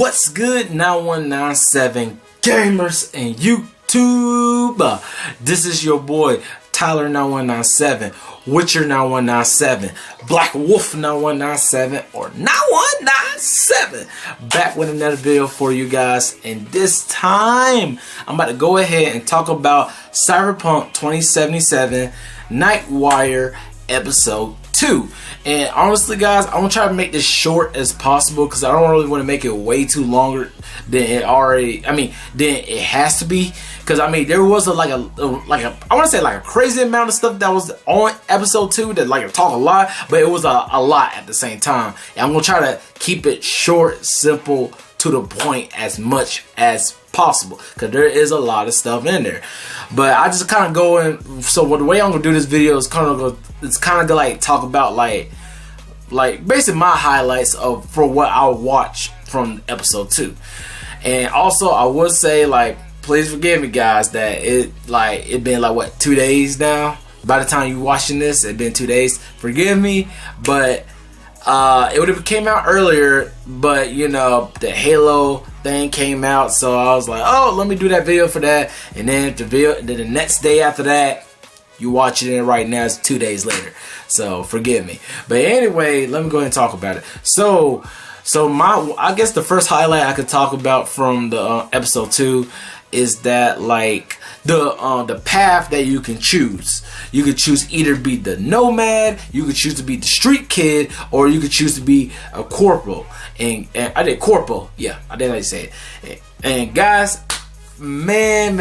What's good, 9197 gamers and YouTube? This is your boy Tyler 9197, Witcher 9197, Black Wolf 9197, or 9197, back with another video for you guys. And this time I'm about to go ahead and talk about Cyberpunk 2077 Nightwire episode 2. And honestly guys, I'm gonna try to make this short as possible because I don't really want to make it way too longer than it already, than it has to be. Because there was I want to say like a crazy amount of stuff that was on episode 2 that like talk a lot, but it was a lot at the same time. And I'm gonna try to keep it short, simple, to the point as much as possible because there is a lot of stuff in there. But I just kind of go in. So the way I'm gonna do this video is kind of to like talk about like basically my highlights for what I'll watch from episode 2. And also I would say, like, please forgive me guys that it been like what, 2 days now. By the time you watching this, it been 2 days. Forgive me, but it would have came out earlier, but you know, the Halo thing came out, so I was like, oh, let me do that video for that. And then the next day after that, you watching it right now, it's 2 days later, so forgive me. But anyway, let me go ahead and talk about it. So I guess the first highlight I could talk about from the episode 2 is that like the path that you can choose. You could choose either be the nomad, you could choose to be the street kid, or you could choose to be a corporal. And I did corporal, yeah, I didn't like to say it. And guys, man,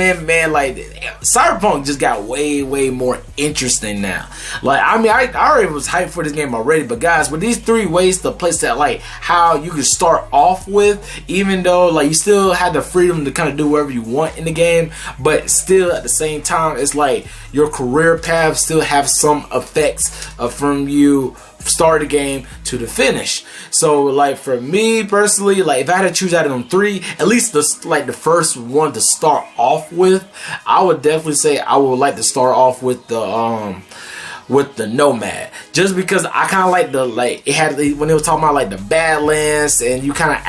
like Cyberpunk just got way more interesting now. Like I already was hyped for this game already, but guys, with these 3 ways to place that, like how you can start off with, even though like you still have the freedom to kind of do whatever you want in the game, but still at the same time it's like your career path still have some effects from you start the game to the finish. So like for me personally, like if I had to choose out of them 3, at least the first one to start off with, I would definitely say I would like to start off with the nomad, just because I kind of like it had when they were talking about like the Badlands, and you kind of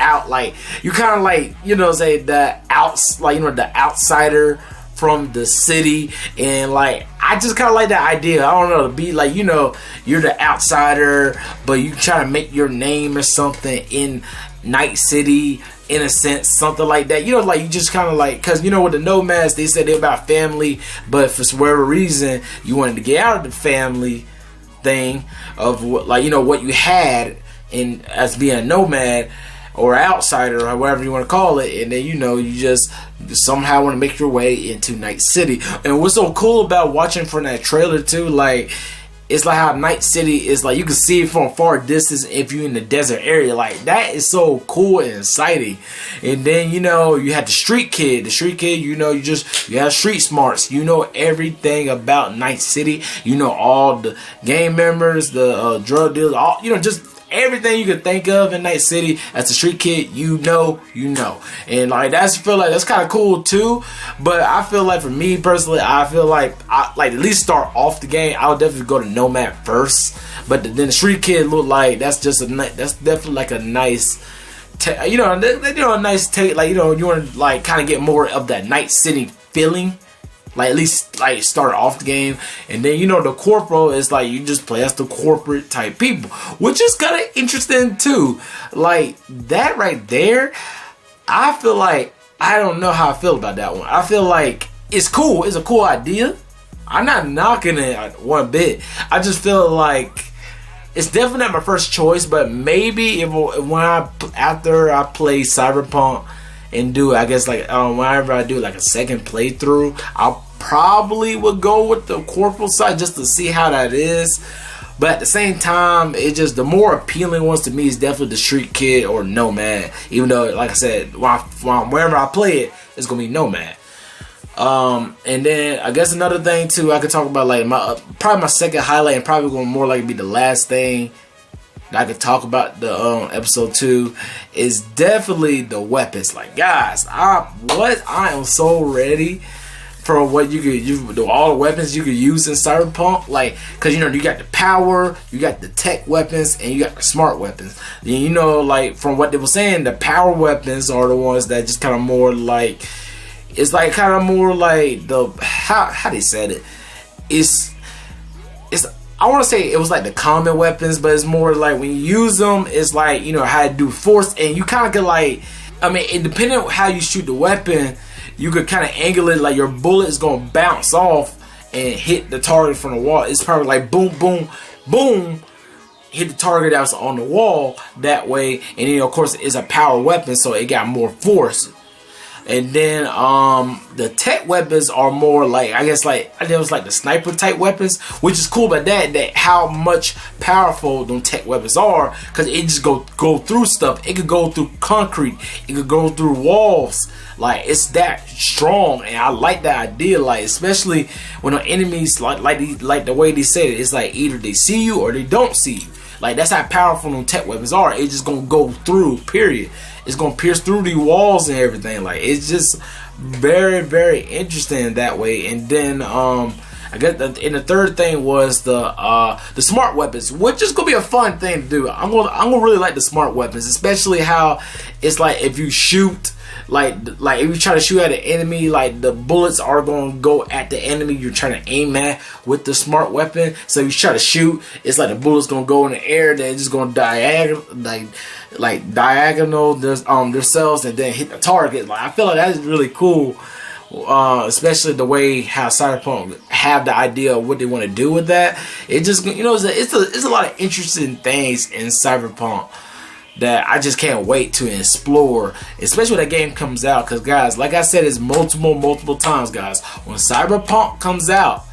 say the the outsider from the city, and like I just kind of like that idea. I don't know, to be like, you're the outsider, but you try to make your name or something in Night City, in a sense, something like that. Like you just kind of like, because with the nomads, they said they're about family, but for whatever reason you wanted to get out of the family thing of what you had in as being a nomad or outsider or whatever you want to call it, and then you just somehow want to make your way into Night City. And what's so cool about watching from that trailer too, like it's like how Night City is like you can see it from a far distance if you're in the desert area. Like that is so cool and exciting. And then you have the street kid. The street kid, you have street smarts. You know everything about Night City. You know all the gang members, the drug dealers, all just everything you could think of in Night City. As a street kid, you know. And like that's kind of cool too. But I feel like for me personally, I feel like I at least start off the game, I would definitely go to nomad first. But then the street kid look like that's definitely like a nice a nice take. Like you want to like kind of get more of that Night City feeling. Like at least like start off the game. And then the corporal is like you just play as the corporate type people, which is kind of interesting too. Like that right there, I feel like I don't know how I feel about that one. I feel like it's cool. It's a cool idea. I'm not knocking it one bit. I just feel like it's definitely not my first choice, but maybe after I play Cyberpunk and do, I guess, like whenever I do like a second playthrough, I'll probably would go with the corporal side just to see how that is. But at the same time, it just, the more appealing ones to me is definitely the street kid or nomad. Even though, like I said, wherever I play it, it's gonna be nomad. And then I guess another thing too I could talk about, like probably my second highlight, and probably gonna more like be the last thing I could talk about the episode 2, is definitely the weapons. Like guys, I am so ready for what you could use, all the weapons you could use in Cyberpunk. Like, cause you got the power, you got the tech weapons, and you got the smart weapons. And like from what they were saying, the power weapons are the ones that just kind of more like, it's like kind of more like the how they said it. It's I want to say it was like the common weapons, but it's more like when you use them, it's like how to do force, and you kind of get like, I mean, it depending on how you shoot the weapon, you could kind of angle it like your bullet is gonna bounce off and hit the target from the wall. It's probably like boom, boom, boom, hit the target that's on the wall that way, and then of course it's a power weapon, so it got more force. And then the tech weapons are more like, I guess like, I think it was like the sniper type weapons, which is cool. But that how much powerful them tech weapons are, because it just go through stuff. It could go through concrete, it could go through walls. Like, it's that strong, and I like that idea. Like, especially when the enemies like the way they said it, it's like either they see you or they don't see you. Like, that's how powerful them tech weapons are. It's just gonna go through, period. It's gonna pierce through the walls and everything. Like, it's just very, very interesting that way. And then I guess the third thing was the smart weapons, which is gonna be a fun thing to do. I'm gonna really like the smart weapons, especially how it's like if you shoot. Like if you try to shoot at an enemy, like the bullets are going to go at the enemy you're trying to aim at with the smart weapon. So you try to shoot, it's like the bullets going to go in the air, they're just going to diagonal themselves and then hit the target. Like, I feel like that is really cool, especially the way how Cyberpunk have the idea of what they want to do with that. It just it's a lot of interesting things in Cyberpunk that I just can't wait to explore, especially when that game comes out. Because guys, like I said, it's multiple times, guys, when Cyberpunk comes out,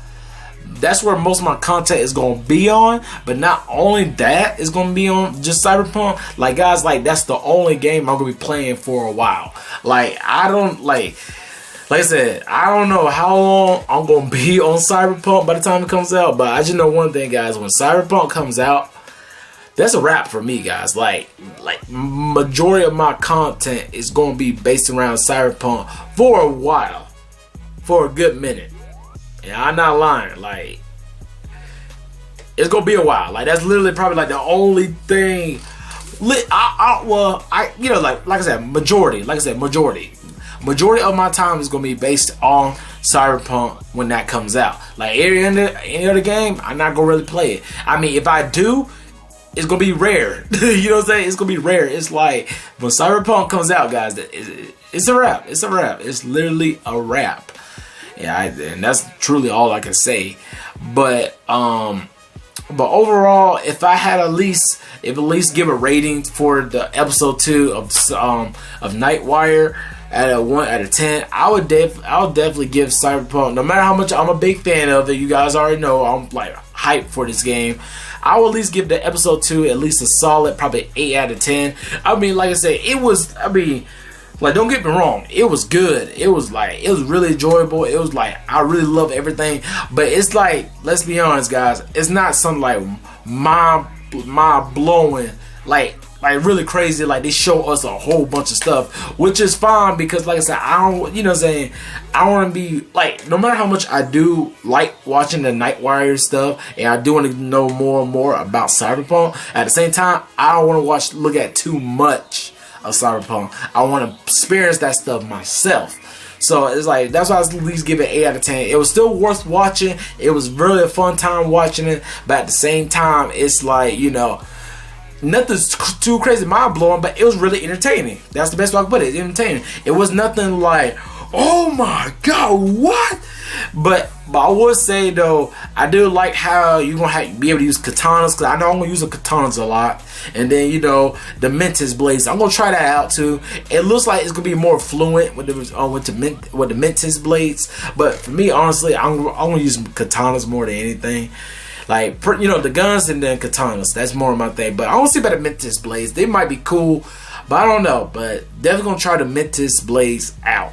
that's where most of my content is going to be on. But not only that, it's going to be on just Cyberpunk. Like, guys, like, that's the only game I'm going to be playing for a while. Like, I don't like I said, I don't know how long I'm going to be on Cyberpunk by the time it comes out, but I just know one thing, guys. When Cyberpunk comes out, that's a wrap for me, guys. Like majority of my content is going to be based around Cyberpunk for a while, for a good minute. And I'm not lying. Like, it's going to be a while. Like, that's literally probably like the only thing. Like I said, majority. Majority of my time is going to be based on Cyberpunk when that comes out. Like, any other game, I'm not going to really play it. I mean, if I do, it's gonna be rare. You know what I'm saying? It's gonna be rare. It's like when Cyberpunk comes out, guys, it's a wrap. It's a wrap. It's literally a wrap. Yeah, and that's truly all I can say. But overall, if I had at least give a rating for the episode 2 of Nightwire at a 1 out of 10, I would definitely give Cyberpunk. No matter how much I'm a big fan of it, you guys already know I'm like hyped for this game. I will at least give the episode 2 at least a solid, probably 8 out of 10. I mean, like I said, like, don't get me wrong, it was good. It was really enjoyable. It was like, I really love everything. But it's like, let's be honest, guys, it's not something like mind blowing, like really crazy. Like, they show us a whole bunch of stuff, which is fine, because like I said, I don't, you know what I'm saying, I want to be like, no matter how much I do like watching the Nightwire stuff, and I do want to know more and more about Cyberpunk, at the same time, I don't want to look at too much of Cyberpunk. I want to experience that stuff myself. So it's like, that's why I was at least give it 8 out of 10. It was still worth watching. It was really a fun time watching it, but at the same time, it's like, nothing's too crazy mind blowing, but it was really entertaining. That's the best way I can put it. It's entertaining. It was nothing like, oh my god, what? But I would say though, I do like how you're gonna be able to use katanas, because I know I'm gonna use the katanas a lot. And then the Mentis blades, I'm gonna try that out too. It looks like it's gonna be more fluent with the Mentis blades. But for me, honestly, I'm gonna use katanas more than anything. Like, the guns and then katanas, that's more of my thing. But I don't see about the Mentis blades. They might be cool, but I don't know. But definitely gonna try the Mentis blades out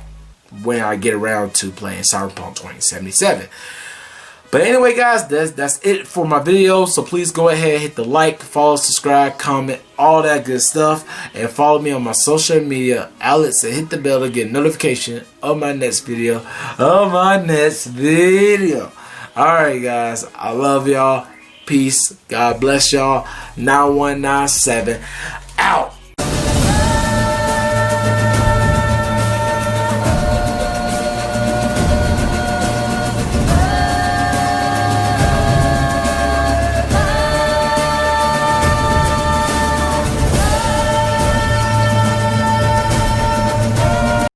when I get around to playing Cyberpunk 2077. But anyway, guys, that's it for my video. So please go ahead, hit the like, follow, subscribe, comment, all that good stuff, and follow me on my social media outlets and hit the bell to get notification of my next video. Alright, guys, I love y'all. Peace. God bless y'all. 9197 out.